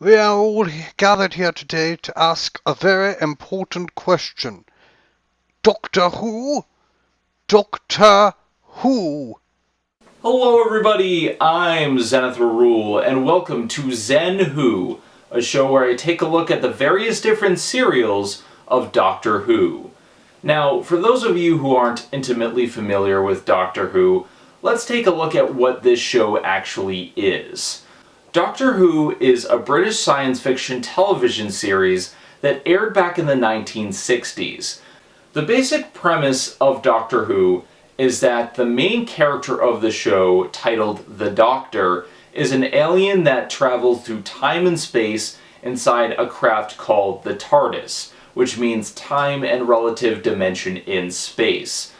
We are all gathered here today to ask a very important question. Doctor Who? Doctor Who? Hello everybody, I'm Zen Who, and welcome to Zen Who, a show where I take a look at the various different serials of Doctor Who. Now, for those of you who aren't intimately familiar with Doctor Who, let's take a look at what this show actually is. Doctor Who is a British science fiction television series that aired back in the 1960s. The basic premise of Doctor Who is that the main character of the show, titled The Doctor, is an alien that travels through time and space inside a craft called the TARDIS, which means time and relative dimension in space.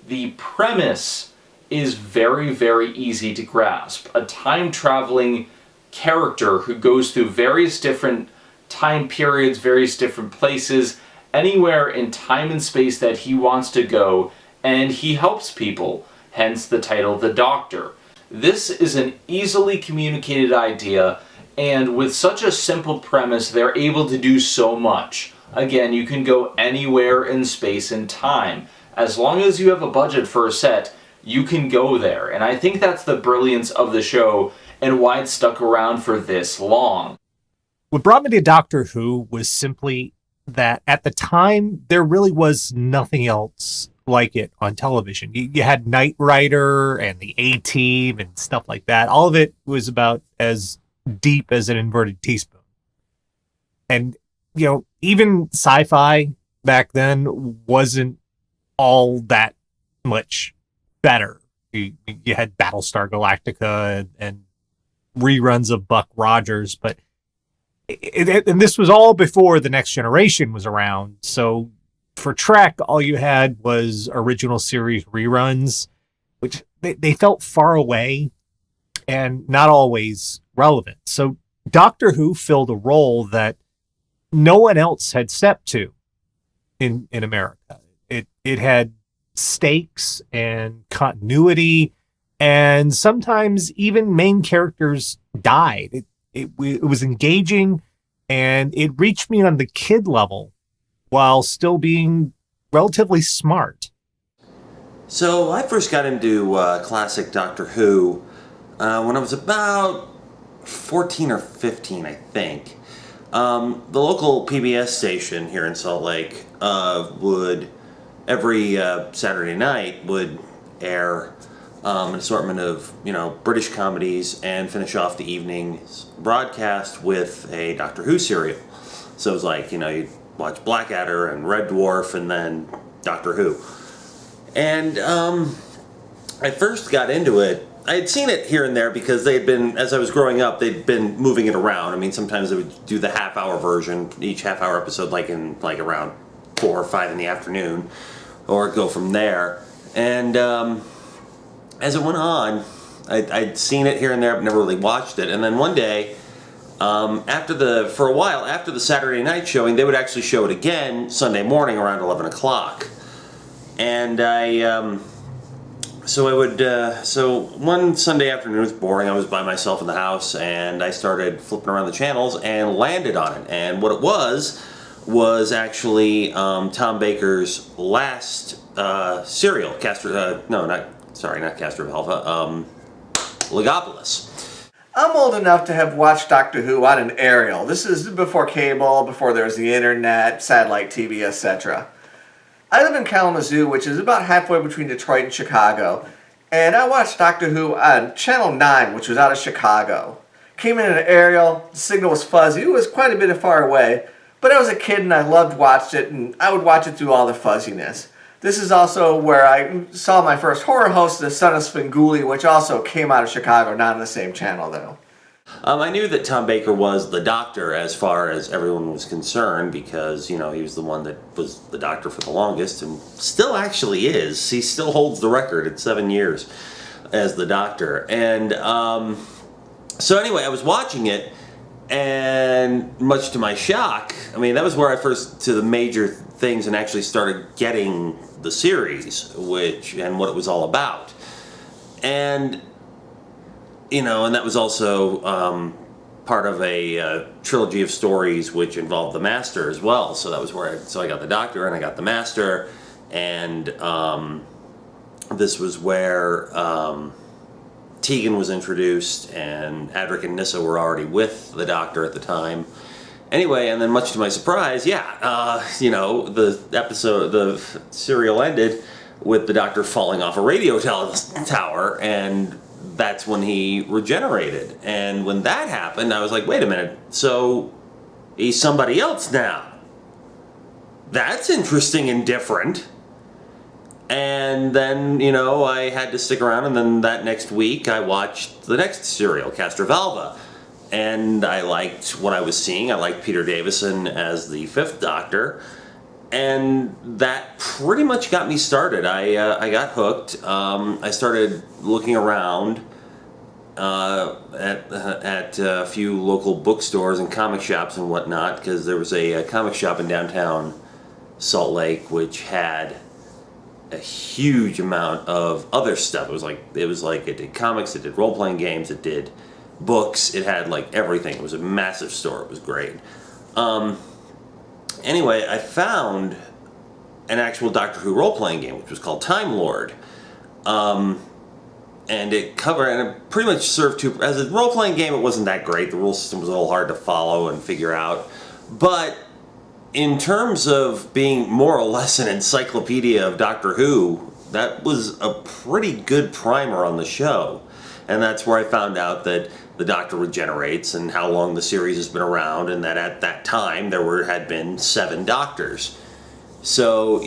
The premise is very, very easy to grasp. A time-traveling character who goes through various different time periods, various different places, anywhere in time and space that he wants to go, and he helps people, hence the title The Doctor. This is an easily communicated idea, and with such a simple premise, they're able to do so much. Again, you can go anywhere in space and time. As long as you have a budget for a set, you can go there, and I think that's the brilliance of the show and why it stuck around for this long. What brought me to Doctor Who was simply that at the time, there really was nothing else like it on television. You had Knight Rider and the A-Team and stuff like that. All of it was about as deep as an inverted teaspoon. And, even sci-fi back then wasn't all that much better. You had Battlestar Galactica and reruns of Buck Rogers, but and this was all before The Next Generation was around. So for Trek, all you had was original series reruns, which they felt far away and not always relevant. So Doctor Who filled a role that no one else had stepped to in America. It had stakes and continuity, and sometimes even main characters died. It was engaging, and it reached me on the kid level while still being relatively smart. So I first got into classic Doctor Who when I was about 14 or 15, I think. The local PBS station here in Salt Lake would, every Saturday night, would air an assortment of, British comedies and finish off the evening's broadcast with a Doctor Who serial. So it was like, you'd watch Blackadder and Red Dwarf and then Doctor Who. And I first got into it. I had seen it here and there because they'd been, as I was growing up, they'd been moving it around. I mean, sometimes they would do the half-hour version, each half-hour episode, like around 4 or 5 in the afternoon, or go from there. And as it went on, I'd seen it here and there, but never really watched it. And then one day, for a while after the Saturday night showing, they would actually show it again Sunday morning around 11 o'clock. And so one Sunday afternoon, it was boring. I was by myself in the house, and I started flipping around the channels and landed on it. And what it was actually Tom Baker's last serial, not Castor of Alpha, Legopolis. I'm old enough to have watched Doctor Who on an aerial. This is before cable, before there was the internet, satellite TV, etc. I live in Kalamazoo, which is about halfway between Detroit and Chicago, and I watched Doctor Who on Channel 9, which was out of Chicago. Came in an aerial, the signal was fuzzy, it was quite a bit far away, but I was a kid and I loved watching it, and I would watch it through all the fuzziness. This is also where I saw my first horror host, The Son of Svengoolie, which also came out of Chicago, not on the same channel though. I knew that Tom Baker was the Doctor as far as everyone was concerned because, he was the one that was the Doctor for the longest and still actually is. He still holds the record at 7 years as the Doctor. And so anyway, I was watching it, and much to my shock, that was where I first to the major things and actually started getting the series, and what it was all about. And and that was also part of a trilogy of stories which involved the Master as well. So that was where I got the Doctor and I got the Master, and this was where Tegan was introduced, and Adric and Nyssa were already with the Doctor at the time. Anyway, and then much to my surprise, the serial ended with the Doctor falling off a radio tower, and that's when he regenerated. And when that happened, I was like, wait a minute, so he's somebody else now. That's interesting and different. And then, I had to stick around, and then that next week I watched the next serial, Castrovalva. And I liked what I was seeing. I liked Peter Davison as the fifth Doctor. And that pretty much got me started. I got hooked. I started looking around at a few local bookstores and comic shops and whatnot, because there was a comic shop in downtown Salt Lake which had a huge amount of other stuff. It was like it did comics, it did role-playing games, it did books, it had like everything. It was a massive store. It was great. Anyway, I found an actual Doctor Who role-playing game, which was called Time Lord. And it pretty much served as a role-playing game. It wasn't that great. The rule system was a little hard to follow and figure out. But in terms of being more or less an encyclopedia of Doctor Who, that was a pretty good primer on the show. And that's where I found out that the Doctor regenerates and how long the series has been around, and that at that time there had been 7 Doctors. So,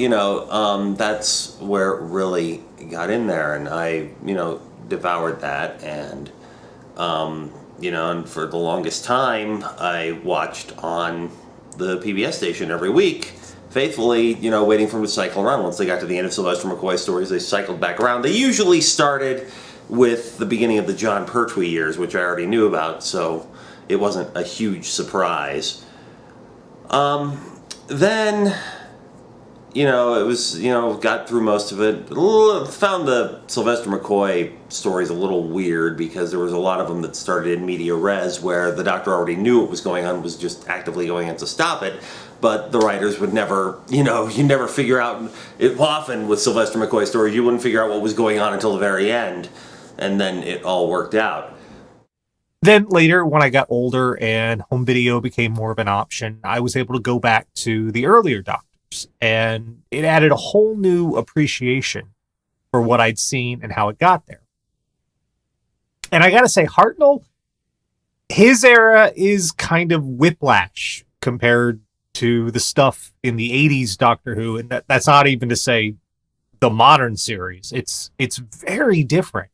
that's where it really got in there, and I, devoured that, and, and for the longest time I watched on the PBS station every week, faithfully, waiting for them to cycle around. Once they got to the end of Sylvester McCoy stories, they cycled back around. They usually started with the beginning of the John Pertwee years, which I already knew about, so it wasn't a huge surprise. Then, it was, got through most of it. Found the Sylvester McCoy stories a little weird, because there was a lot of them that started in media res, where the Doctor already knew what was going on, was just actively going in to stop it. But the writers would never, you never figure out, often with Sylvester McCoy stories, you wouldn't figure out what was going on until the very end. And then it all worked out. Then later, when I got older and home video became more of an option, I was able to go back to the earlier Doctors, and it added a whole new appreciation for what I'd seen and how it got there. And I gotta say, Hartnell, his era is kind of whiplash compared to the stuff in the 80s Doctor Who, and that's not even to say the modern series. It's very different.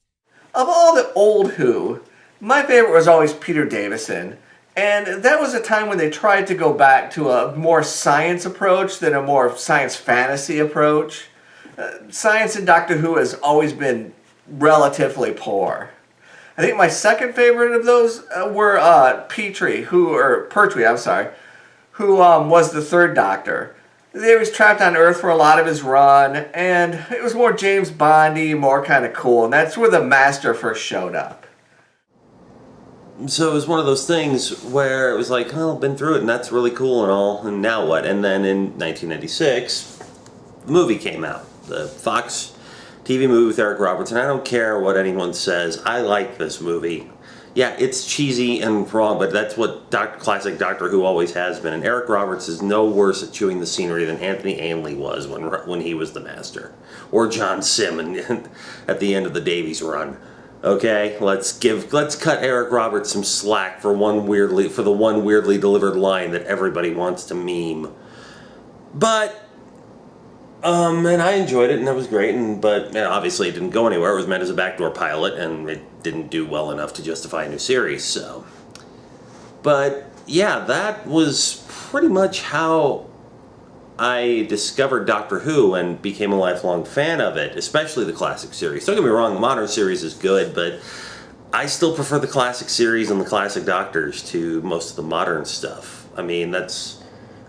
Of all the old Who, my favorite was always Peter Davison. And that was a time when they tried to go back to a more science approach than a more science fantasy approach. Science in Doctor Who has always been relatively poor. I think my second favorite of those were Pertwee, who was the third Doctor. He was trapped on Earth for a lot of his run, and it was more James Bondy, more kind of cool, and that's where the Master first showed up. So it was one of those things where it was like, I've been through it, and that's really cool and all, and now what? And then in 1996, the movie came out. The Fox TV movie with Eric Roberts, and I don't care what anyone says, I like this movie. Yeah, it's cheesy and wrong, but that's what classic Doctor Who always has been. And Eric Roberts is no worse at chewing the scenery than Anthony Ainley was when he was the Master, or John Sim at the end of the Davies run. Okay, let's cut Eric Roberts some slack for the one weirdly delivered line that everybody wants to meme. But and I enjoyed it, and that was great, but obviously it didn't go anywhere. It was meant as a backdoor pilot, and it didn't do well enough to justify a new series, so. But, yeah, that was pretty much how I discovered Doctor Who and became a lifelong fan of it, especially the classic series. Don't get me wrong, the modern series is good, but I still prefer the classic series and the classic Doctors to most of the modern stuff. I mean, that's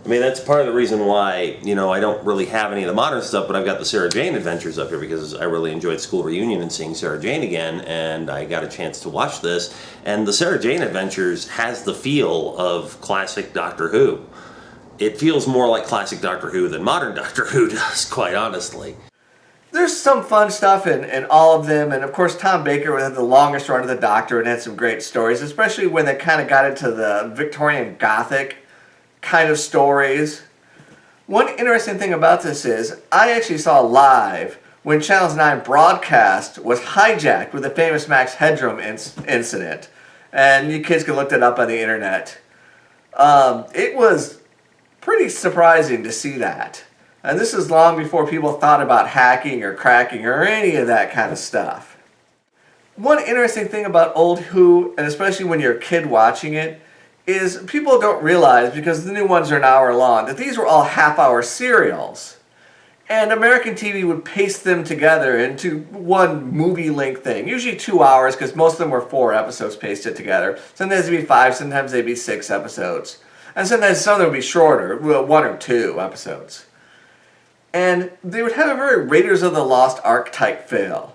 I mean, that's part of the reason why, I don't really have any of the modern stuff, but I've got the Sarah Jane Adventures up here because I really enjoyed School Reunion and seeing Sarah Jane again, and I got a chance to watch this. And the Sarah Jane Adventures has the feel of classic Doctor Who. It feels more like classic Doctor Who than modern Doctor Who does, quite honestly. There's some fun stuff in all of them, and of course Tom Baker had the longest run of the Doctor and had some great stories, especially when they kind of got into the Victorian Gothic kind of stories. One interesting thing about this is I actually saw live when Channel 9 broadcast was hijacked with the famous Max Headroom incident, and you kids can look that up on the internet. It was pretty surprising to see that. And this is long before people thought about hacking or cracking or any of that kind of stuff. One interesting thing about old Who, and especially when you're a kid watching it, is people don't realize, because the new ones are an hour long, that these were all half-hour serials. And American TV would paste them together into one movie-length thing, usually 2 hours, because most of them were 4 episodes pasted together. Sometimes they'd be 5, sometimes they'd be 6 episodes. And sometimes some of them would be shorter, 1 or 2 episodes. And they would have a very Raiders of the Lost Ark type feel,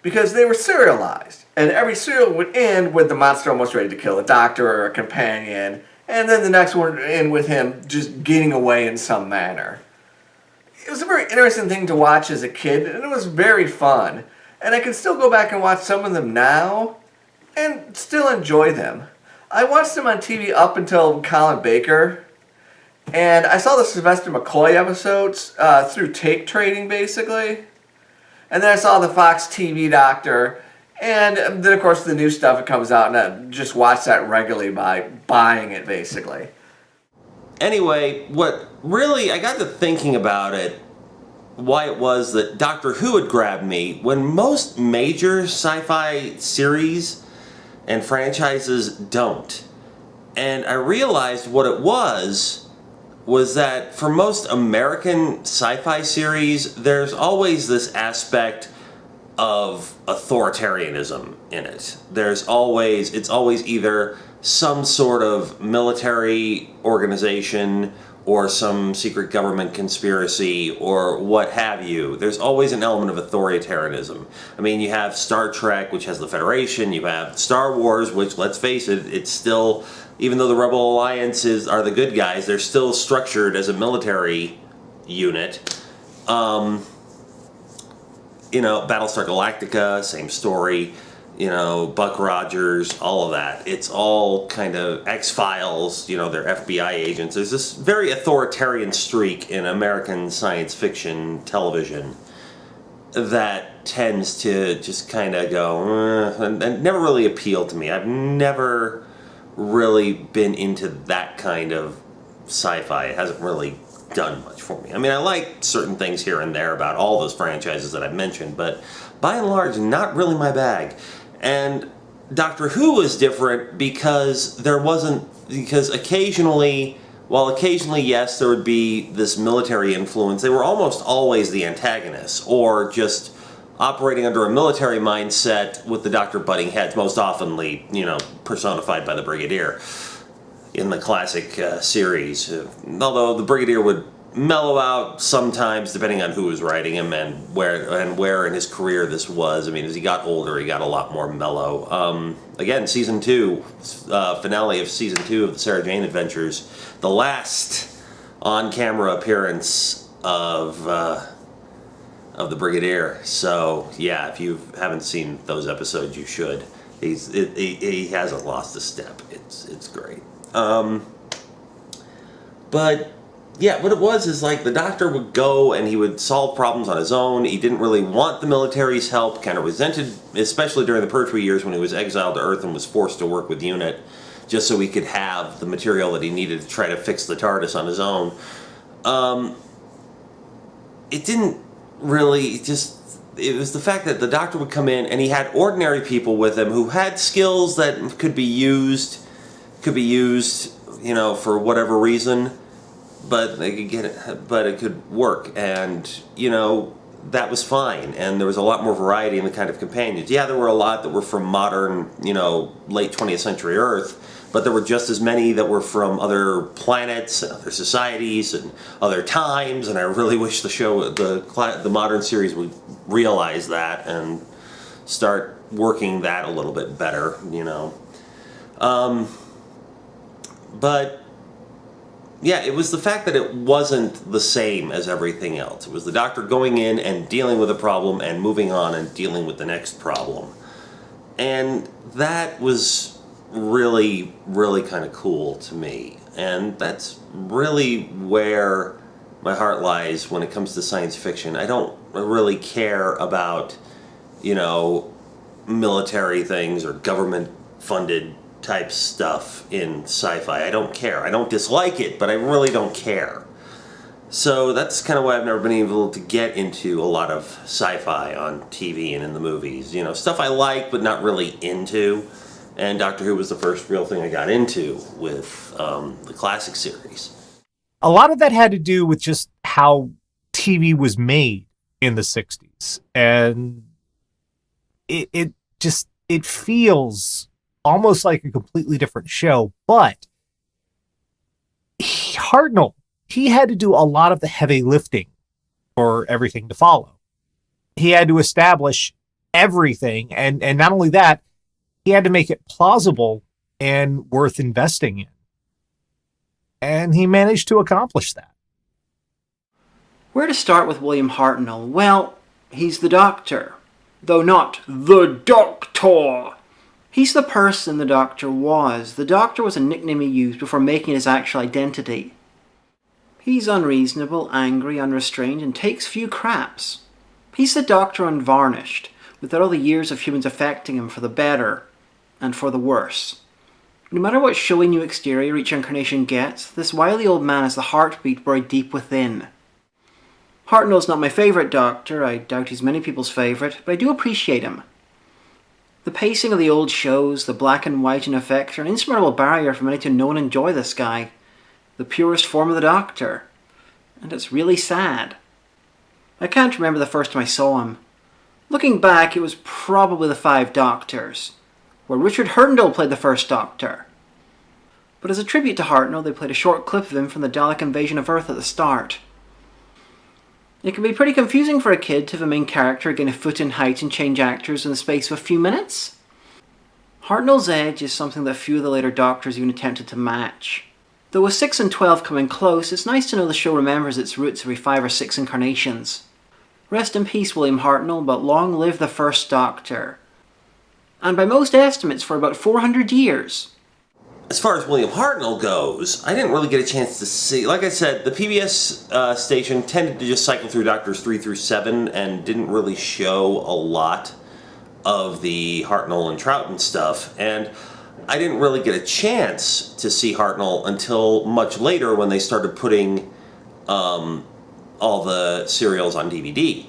because they were serialized. And every serial would end with the monster almost ready to kill a doctor or a companion, and then the next one would end with him just getting away in some manner. It was a very interesting thing to watch as a kid, and it was very fun. And I can still go back and watch some of them now, and still enjoy them. I watched them on TV up until Colin Baker, and I saw the Sylvester McCoy episodes through tape trading, basically. And then I saw the Fox TV Doctor, and then, of course, the new stuff that comes out, and I just watch that regularly by buying it, basically. Anyway, what really, I got to thinking about it, why it was that Doctor Who had grabbed me, when most major sci-fi series and franchises don't. And I realized what it was that for most American sci-fi series, there's always this aspect of authoritarianism in it. It's always either some sort of military organization or some secret government conspiracy or what have you. There's always an element of authoritarianism. I mean, you have Star Trek, which has the Federation. You have Star Wars, which, let's face it, it's still, even though the Rebel Alliances are the good guys, they're still structured as a military unit. Battlestar Galactica, same story. Buck Rogers, all of that. It's all kind of X-Files, they're FBI agents. There's this very authoritarian streak in American science fiction television that tends to just kind of go, and never really appealed to me. I've never really been into that kind of sci-fi. It hasn't really done much for me. I mean, I like certain things here and there about all those franchises that I've mentioned, but by and large, not really my bag. And Doctor Who was different because occasionally, yes, there would be this military influence, they were almost always the antagonists, or just operating under a military mindset with the Doctor butting heads, most oftenly, personified by the Brigadier in the classic series. Although the Brigadier would mellow out sometimes, depending on who was writing him and where in his career this was. I mean, as he got older, he got a lot more mellow. Again, season 2, finale of season 2 of the Sarah Jane Adventures, the last on-camera appearance of the Brigadier. So yeah, if you haven't seen those episodes, you should. He hasn't lost a step. It's great. But yeah, what it was is like the Doctor would go and he would solve problems on his own. He didn't really want the military's help, kind of resented, especially during the Pertwee years when he was exiled to Earth and was forced to work with UNIT just so he could have the material that he needed to try to fix the TARDIS on his own. It didn't really it was the fact that the Doctor would come in and he had ordinary people with him who had skills that could be used, for whatever reason. But they could get it, but it could work, and that was fine, and there was a lot more variety in the kind of companions. Yeah, there were a lot that were from modern, late 20th century Earth, but there were just as many that were from other planets and other societies and other times, and I really wish the modern series would realize that and start working that a little bit better, But yeah, it was the fact that it wasn't the same as everything else. It was the Doctor going in and dealing with a problem and moving on and dealing with the next problem. And that was really, really kind of cool to me. And that's really where my heart lies when it comes to science fiction. I don't really care about, military things or government-funded type stuff in sci-fi. I don't care. I don't dislike it, but I really don't care. So that's kind of why I've never been able to get into a lot of sci-fi on TV and in the movies. Stuff I like but not really into. And Doctor Who was the first real thing I got into with the classic series. A lot of that had to do with just how TV was made in the 60s. And it feels almost like a completely different show, but Hartnell, he had to do a lot of the heavy lifting for everything to follow. He had to establish everything, and not only that, he had to make it plausible and worth investing in. And he managed to accomplish that. Where to start with William Hartnell? Well, he's the Doctor, though not the Doctor. He's the person the Doctor was. The Doctor was a nickname he used before making his actual identity. He's unreasonable, angry, unrestrained, and takes few craps. He's the Doctor unvarnished, without all the years of humans affecting him for the better and for the worse. No matter what showy new exterior each incarnation gets, this wily old man is the heartbeat buried deep within. Hartnell's not my favourite Doctor. I doubt he's many people's favourite, but I do appreciate him. The pacing of the old shows, the black and white in effect, are an insurmountable barrier for many to know and enjoy this guy. The purest form of the Doctor. And it's really sad. I can't remember the first time I saw him. Looking back, it was probably the Five Doctors, where Richard Hurndall played the first Doctor. But as a tribute to Hartnell, they played a short clip of him from the Dalek invasion of Earth at the start. It can be pretty confusing for a kid to have a main character gain a foot in height and change actors in the space of a few minutes. Hartnell's edge is something that few of the later Doctors even attempted to match. Though with 6 and 12 coming close, it's nice to know the show remembers its roots every 5 or 6 incarnations. Rest in peace, William Hartnell, but long live the first Doctor. And by most estimates, for about 400 years. As far as William Hartnell goes, I didn't really get a chance to see. Like I said, the PBS station tended to just cycle through Doctors 3 through 7 and didn't really show a lot of the Hartnell and Troughton stuff. And I didn't really get a chance to see Hartnell until much later when they started putting all the serials on DVD.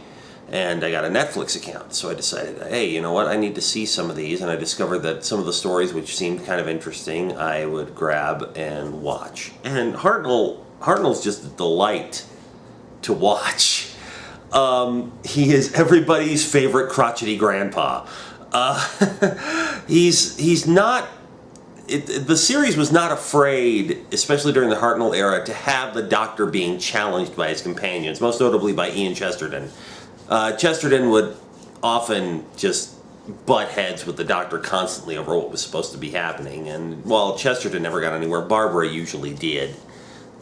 And I got a Netflix account, so I decided, hey, you know what, I need to see some of these, and I discovered that some of the stories which seemed kind of interesting, I would grab and watch. And Hartnell's just a delight to watch. He is everybody's favorite crotchety grandpa. He's not... the series was not afraid, especially during the Hartnell era, to have the Doctor being challenged by his companions, most notably by Ian Chesterton. Chesterton would often just butt heads with the Doctor constantly over what was supposed to be happening, and while Chesterton never got anywhere, Barbara usually did.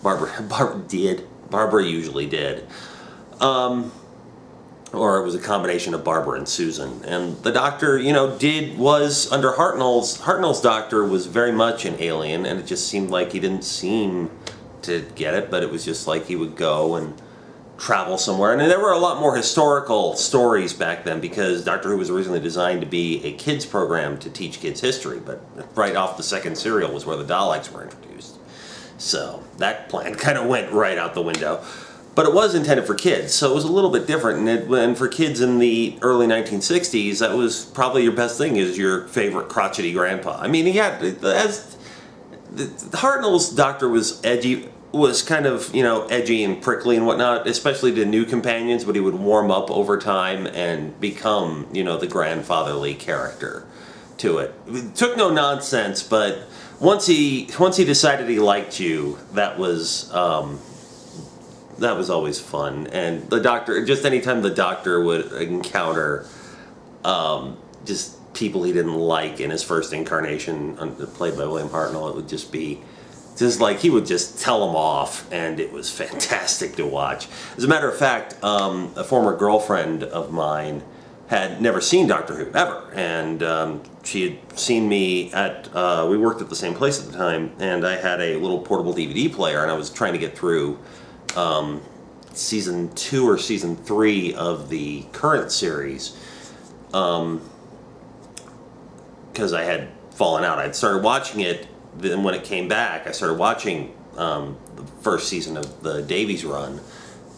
Barbara usually did. Or it was a combination of Barbara and Susan. And the Doctor, was under Hartnell's Doctor was very much an alien, and it just seemed like he didn't seem to get it, but it was just like he would go and travel somewhere. And there were a lot more historical stories back then because Doctor Who was originally designed to be a kids program to teach kids history, but right off the second serial was where the Daleks were introduced. So that plan kind of went right out the window. But it was intended for kids, so it was a little bit different. And for kids in the early 1960s, that was probably your best thing, is your favorite crotchety grandpa. I mean, Hartnell's Doctor was edgy, was kind of, edgy and prickly and whatnot, especially to new companions, but he would warm up over time and become, the grandfatherly character to it. It took no nonsense, but once he decided he liked you, that was always fun. And the Doctor, just anytime the Doctor would encounter just people he didn't like in his first incarnation, played by William Hartnell, it would just be like he would just tell them off, and it was fantastic to watch. As a matter of fact, a former girlfriend of mine had never seen Doctor Who ever, and she had seen me at we worked at the same place at the time, and I had a little portable DVD player, and I was trying to get through season 2 or season 3 of the current series, because I had fallen out. I'd started watching it. Then when it came back, I started watching the first season of the Davies run,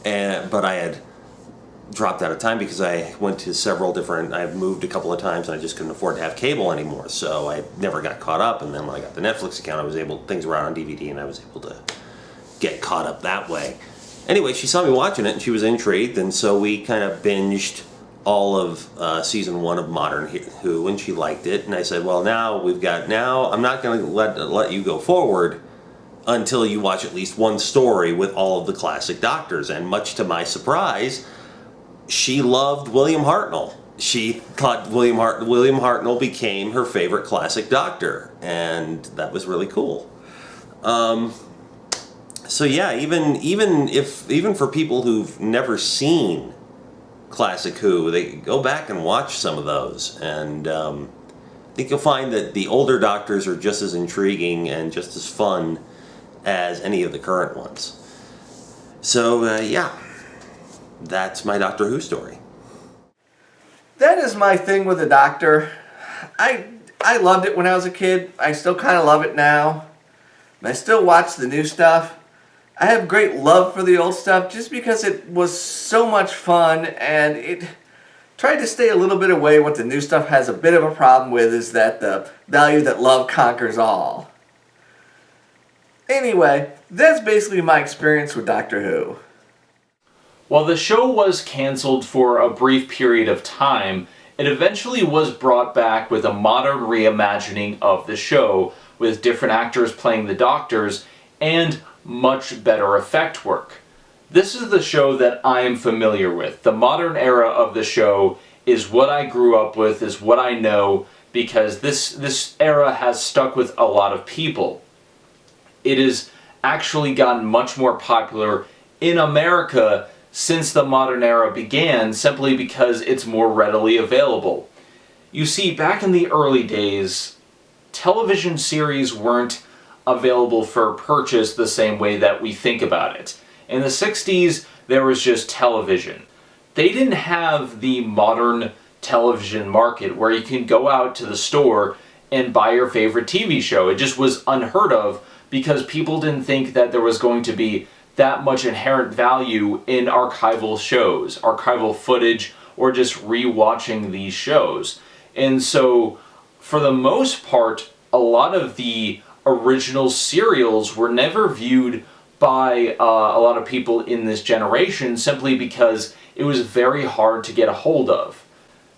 but I had dropped out of time because I went to I had moved a couple of times and I just couldn't afford to have cable anymore, so I never got caught up. And then when I got the Netflix account, things were out on DVD and I was able to get caught up that way. Anyway, she saw me watching it and she was intrigued, and so we kind of binged all of season 1 of Modern Who, and she liked it. And I said, well, now I'm not going to let you go forward until you watch at least one story with all of the classic Doctors. And much to my surprise, she loved William Hartnell. She thought William Hartnell became her favorite classic Doctor, and that was really cool. So yeah, even for people who've never seen classic Who, they go back and watch some of those, and I think you'll find that the older Doctors are just as intriguing and just as fun as any of the current ones. So yeah, that's my Doctor Who story. That is my thing with the Doctor. I loved it when I was a kid. I still kind of love it now. And I still watch the new stuff. I have great love for the old stuff just because it was so much fun, and it tried to stay a little bit away. What the new stuff has a bit of a problem with is that the value that love conquers all. Anyway, that's basically my experience with Doctor Who. While the show was cancelled for a brief period of time, it eventually was brought back with a modern reimagining of the show, with different actors playing the Doctors and much better effect work. This is the show that I am familiar with. The modern era of the show is what I grew up with, is what I know, because this era has stuck with a lot of people. It has actually gotten much more popular in America since the modern era began, simply because it's more readily available. You see, back in the early days, television series weren't available for purchase the same way that we think about it. In the 60s, there was just television. They didn't have the modern television market where you can go out to the store and buy your favorite TV show. It just was unheard of because people didn't think that there was going to be that much inherent value in archival shows, archival footage, or just re-watching these shows. And so, for the most part, a lot of the original serials were never viewed by a lot of people in this generation, simply because it was very hard to get a hold of.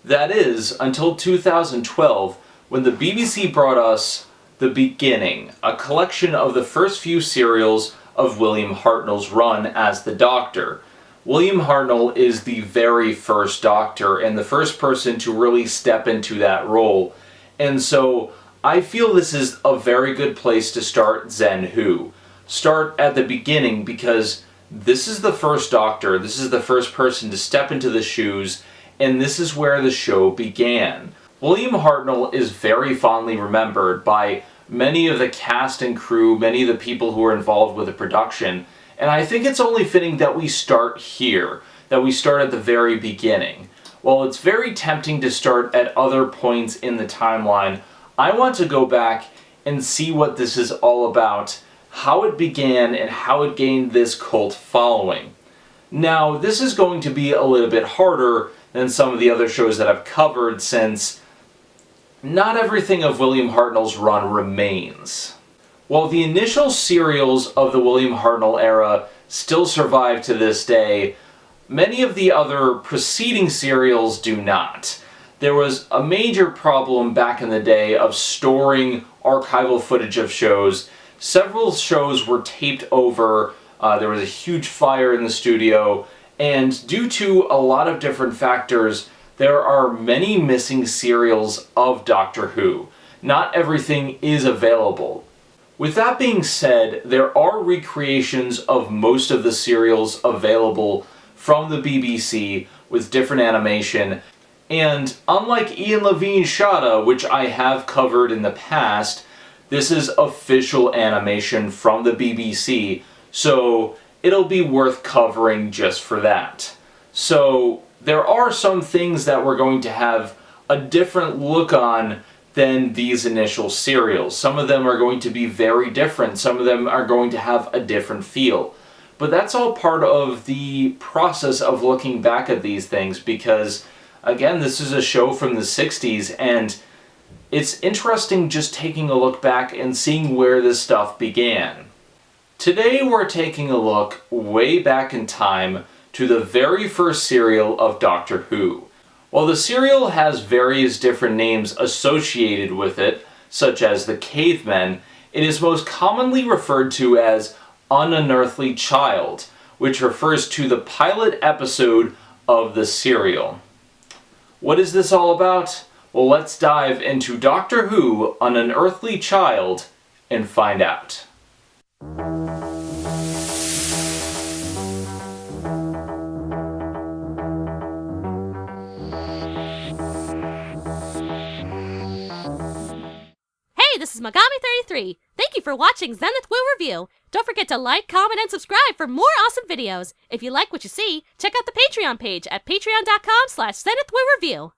That is, until 2012, when the BBC brought us The Beginning, a collection of the first few serials of William Hartnell's run as the Doctor. William Hartnell is the very first Doctor and the first person to really step into that role. And so I feel this is a very good place to start Zen Who. Start at the beginning, because this is the first Doctor, this is the first person to step into the shoes, and this is where the show began. William Hartnell is very fondly remembered by many of the cast and crew, many of the people who are involved with the production, and I think it's only fitting that we start here, that we start at the very beginning. While it's very tempting to start at other points in the timeline, I want to go back and see what this is all about, how it began, and how it gained this cult following. Now, this is going to be a little bit harder than some of the other shows that I've covered, since not everything of William Hartnell's run remains. While the initial serials of the William Hartnell era still survive to this day, many of the other preceding serials do not. There was a major problem back in the day of storing archival footage of shows. Several shows were taped over, there was a huge fire in the studio, and due to a lot of different factors, there are many missing serials of Doctor Who. Not everything is available. With that being said, there are recreations of most of the serials available from the BBC with different animation, and unlike Ian Levine's Shada, which I have covered in the past, this is official animation from the BBC, so it'll be worth covering just for that. So there are some things that we're going to have a different look on than these initial serials. Some of them are going to be very different, some of them are going to have a different feel. But that's all part of the process of looking back at these things, because again, this is a show from the 60s, and it's interesting just taking a look back and seeing where this stuff began. Today we're taking a look way back in time to the very first serial of Doctor Who. While the serial has various different names associated with it, such as the Cavemen, it is most commonly referred to as Unearthly Child, which refers to the pilot episode of the serial. What is this all about? Well, let's dive into Doctor Who, Unearthly Child, and find out. Hey, this is Megami33. Thank you for watching Zen Who Review. Don't forget to like, comment, and subscribe for more awesome videos. If you like what you see, check out the Patreon page at patreon.com/Zen Who Review.